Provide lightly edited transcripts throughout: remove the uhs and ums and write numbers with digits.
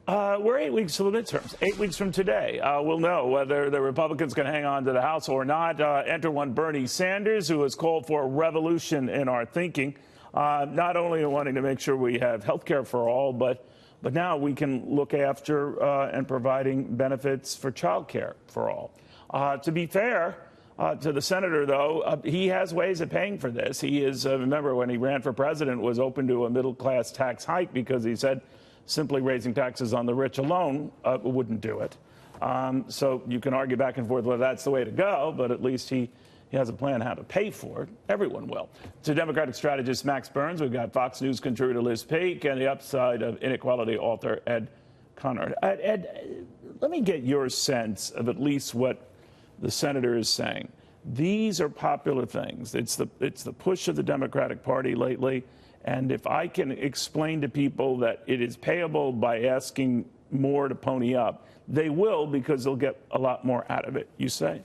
We're 8 weeks to the midterms. 8 weeks from today, we'll know whether the Republicans can hang on to the House or not. Enter one Bernie Sanders, who has called for a revolution in our thinking, not only wanting to make sure we have health care for all, but now we can look after and providing benefits for child care for all. To be fair to the senator, though, he has ways of paying for this. He is, remember, when he ran for president, was open to a middle-class tax hike because he said simply raising taxes on the rich alone wouldn't do it. So you can argue back and forth whether that's the way to go, but at least he has a plan how to pay for it. Everyone will. To Democratic strategist Max Burns, we've got Fox News contributor Liz Peek and the Upside of Inequality author Ed Conard. Ed, let me get your sense of at least what the senator is saying. These are popular things. It's the push of the Democratic Party lately. And if I can explain to people that it is payable by asking more to pony up, they will, because they'll get a lot more out of it, you say?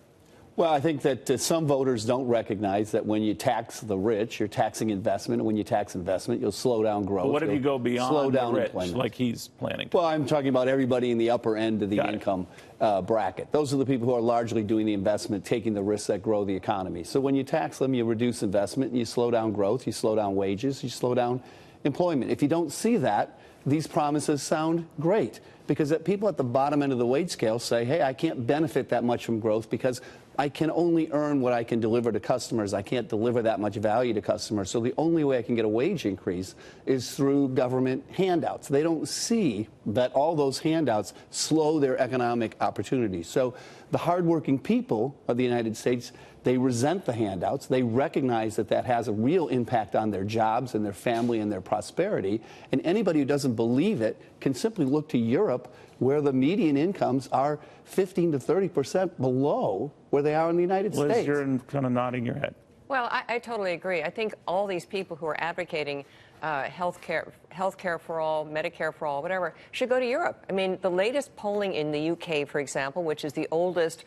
Well, I think that some voters don't recognize that when you tax the rich, you're taxing investment. And when you tax investment, you'll slow down growth. But what if you go beyond slow down the rich, employment, like he's planning to? Well, I'm talking about everybody in the upper end of the income bracket. Those are the people who are largely doing the investment, taking the risks that grow the economy. So when you tax them, you reduce investment, and you slow down growth, you slow down wages, you slow down employment. If you don't see that, these promises sound great, because people at the bottom end of the wage scale say, hey, I can't benefit that much from growth because I can only earn what I can deliver to customers. I can't deliver that much value to customers. So the only way I can get a wage increase is through government handouts. They don't see that all those handouts slow their economic opportunities. So the hardworking people of the United States, they resent the handouts. They recognize that that has a real impact on their jobs and their family and their prosperity. And anybody who doesn't believe it can simply look to Europe, where the median incomes are 15 to 30% below where they are in the United States. Liz, you're kind of nodding your head. Well, I totally agree. I think all these people who are advocating health care for all, Medicare for all, whatever, should go to Europe. I mean, the latest polling in the UK, for example, which is the oldest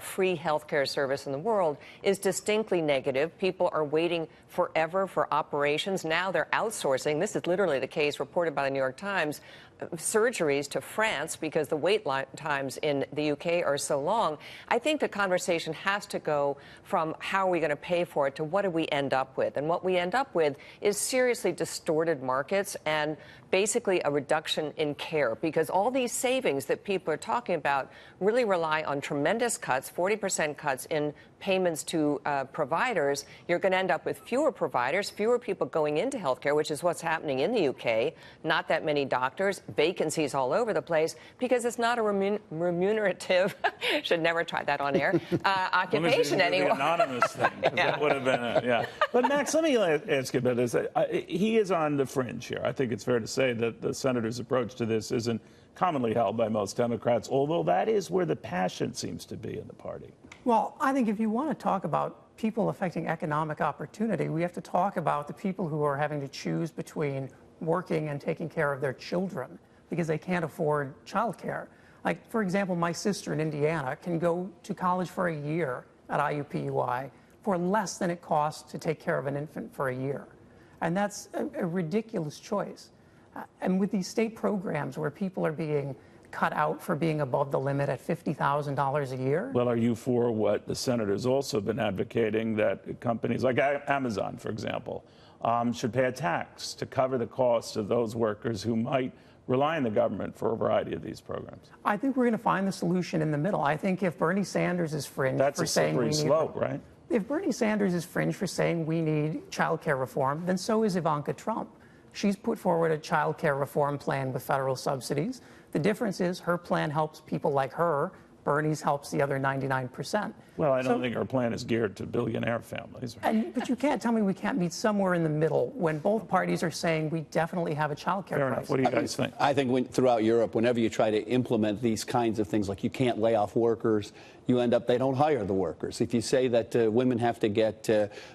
free health care service in the world, is distinctly negative. People are waiting forever for operations. Now they're outsourcing. This is literally the case reported by the New York Times. Surgeries to France because the wait times in the UK are so long. I think the conversation has to go from how are we going to pay for it to what do we end up with? And what we end up with is seriously distorted markets and basically a reduction in care, because all these savings that people are talking about really rely on tremendous cuts, 40% cuts in payments to providers. You're going to end up with fewer providers, fewer people going into healthcare, which is what's happening in the UK. Not that many doctors, vacancies all over the place, because it's not a remunerative, should never try that on air, occupation anymore. Anonymous thing, that would have been yeah. But Max, let me ask you about this. He is on the fringe here. I think it's fair to say that the senator's approach to this isn't commonly held by most Democrats, although that is where the passion seems to be in the party. Well, I think if you want to talk about people affecting economic opportunity, we have to talk about the people who are having to choose between working and taking care of their children because they can't afford childcare. Like, for example, my sister in Indiana can go to college for a year at IUPUI for less than it costs to take care of an infant for a year. And that's a ridiculous choice. And with these state programs where people are being cut out for being above the limit at $50,000 a year. Well, are you for what the senator's also been advocating, that companies like Amazon, for example, should pay a tax to cover the cost of those workers who might rely on the government for a variety of these programs? I think we're going to find the solution in the middle. I think if Bernie Sanders is fringe for saying we need... That's a slippery slope, right? If Bernie Sanders is fringe for saying we need child care reform, then so is Ivanka Trump. She's put forward a child care reform plan with federal subsidies. The difference is her plan helps people like her. Bernie's helps the other 99%. Well, I don't think our plan is geared to billionaire families. Right? But you can't tell me we can't meet somewhere in the middle when both parties are saying we definitely have a child care crisis. Fair enough. What do you guys think? I think throughout Europe, whenever you try to implement these kinds of things, like you can't lay off workers, you end up, they don't hire the workers. If you say that women have to get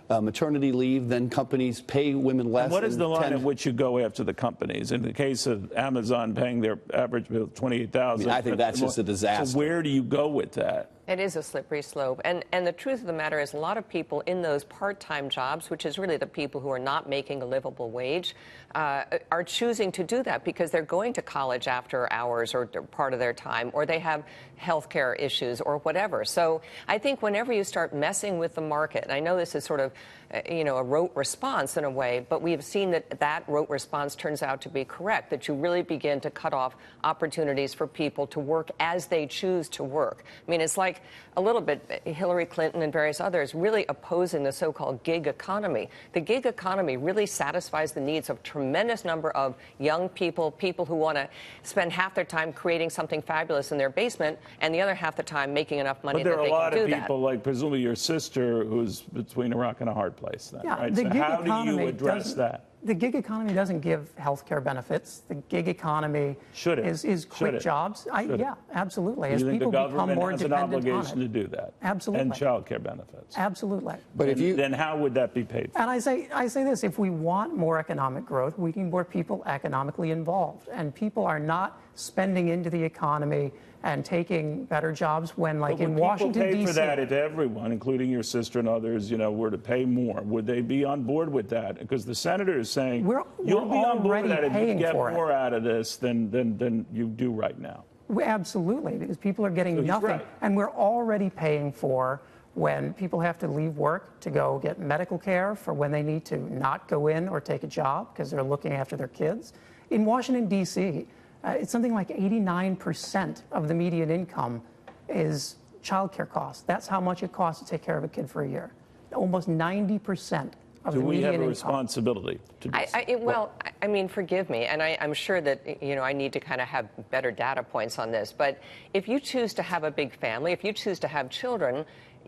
maternity leave, then companies pay women less. And what is the line at which you go after the companies? In the case of Amazon paying their average bill $28,000, I think that's just a disaster. So where do you go with that? It is a slippery slope. And the truth of the matter is a lot of people in those part-time jobs, which is really the people who are not making a livable wage, are choosing to do that because they're going to college after hours or part of their time, or they have health care issues or whatever. So I think whenever you start messing with the market, and I know this is sort of, a rote response in a way, but we have seen that rote response turns out to be correct, that you really begin to cut off opportunities for people to work as they choose to work. I mean, it's like a little bit Hillary Clinton and various others really opposing the so-called gig economy. The gig economy really satisfies the needs of a tremendous number of young people, people who want to spend half their time creating something fabulous in their basement and the other half the time making enough money that they can do that. But there are a lot of people, like presumably your sister, who's between a rock and a hard place then, yeah, right? The so gig how economy do you address that? The gig economy doesn't give health care benefits. The gig economy is quick jobs. Yeah, absolutely. As people become more dependent on it. You think the government has an obligation to do that? Absolutely. And child care benefits? Absolutely. But then how would that be paid for? And I say this, if we want more economic growth, we need more people economically involved. And people are not spending into the economy and taking better jobs when, like in Washington, D.C. People pay for that if everyone, including your sister and others, were to pay more. Would they be on board with that? Because the senator is saying you'll be on board with that if you get more out of this than you do right now. Absolutely, because people are getting nothing. Right. And we're already paying for when people have to leave work to go get medical care, for when they need to not go in or take a job because they're looking after their kids. In Washington, D.C., it's something like 89% of the median income is child care costs. That's how much it costs to take care of a kid for a year. Almost 90% of the median income. Do we have a responsibility to do this? Well, I mean, forgive me, and I'm sure that, I need to kind of have better data points on this, but if you choose to have a big family, if you choose to have children,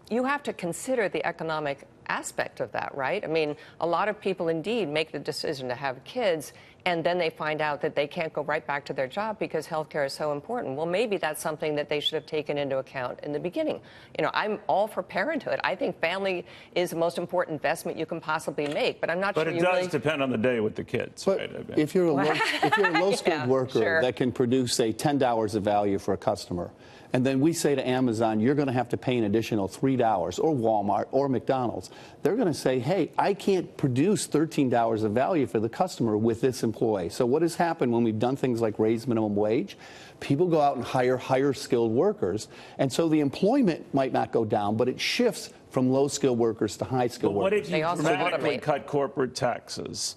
you have to consider the economic aspect of that, right? I mean, a lot of people indeed make the decision to have kids, and then they find out that they can't go right back to their job because healthcare is so important. Well, maybe that's something that they should have taken into account in the beginning. I'm all for parenthood. I think family is the most important investment you can possibly make, but I'm not sure you really... But it does depend on the day with the kids, but right? If you're a low-skilled worker that can produce, say, $10 of value for a customer, and then we say to Amazon, you're going to have to pay an additional $3, or Walmart, or McDonald's. They're going to say, hey, I can't produce $13 of value for the customer with this employee. So what has happened when we've done things like raise minimum wage? People go out and hire higher skilled workers. And so the employment might not go down, but it shifts from low skilled workers to high skilled workers. What if you dramatically cut corporate taxes?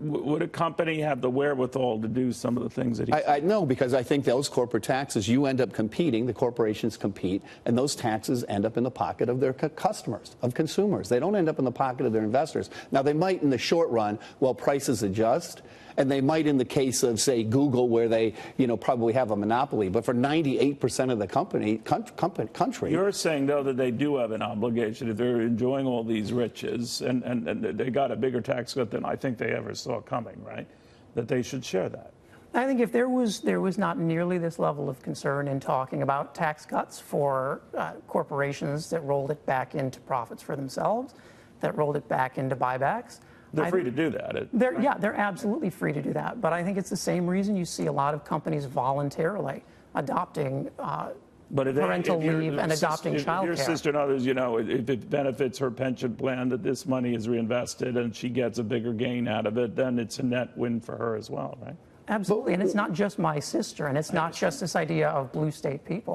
Would a company have the wherewithal to do some of the things that he No, because I think those corporate taxes, you end up competing, the corporations compete, and those taxes end up in the pocket of their customers, of consumers. They don't end up in the pocket of their investors. Now, they might in the short run, while prices adjust, and they might in the case of, say, Google, where they, probably have a monopoly. But for 98% of the country... You're saying, though, that they do have an obligation if they're enjoying all these riches, and they got a bigger tax cut than I think they ever saw coming, right? That they should share that. I think if there was not nearly this level of concern in talking about tax cuts for corporations that rolled it back into profits for themselves, that rolled it back into buybacks... They're free to do that. Yeah, they're absolutely free to do that. But I think it's the same reason you see a lot of companies voluntarily adopting parental leave and adopting child care. Your sister and others, if it benefits her pension plan that this money is reinvested and she gets a bigger gain out of it, then it's a net win for her as well, right? Absolutely. And it's not just my sister, and it's not just this idea of blue state people.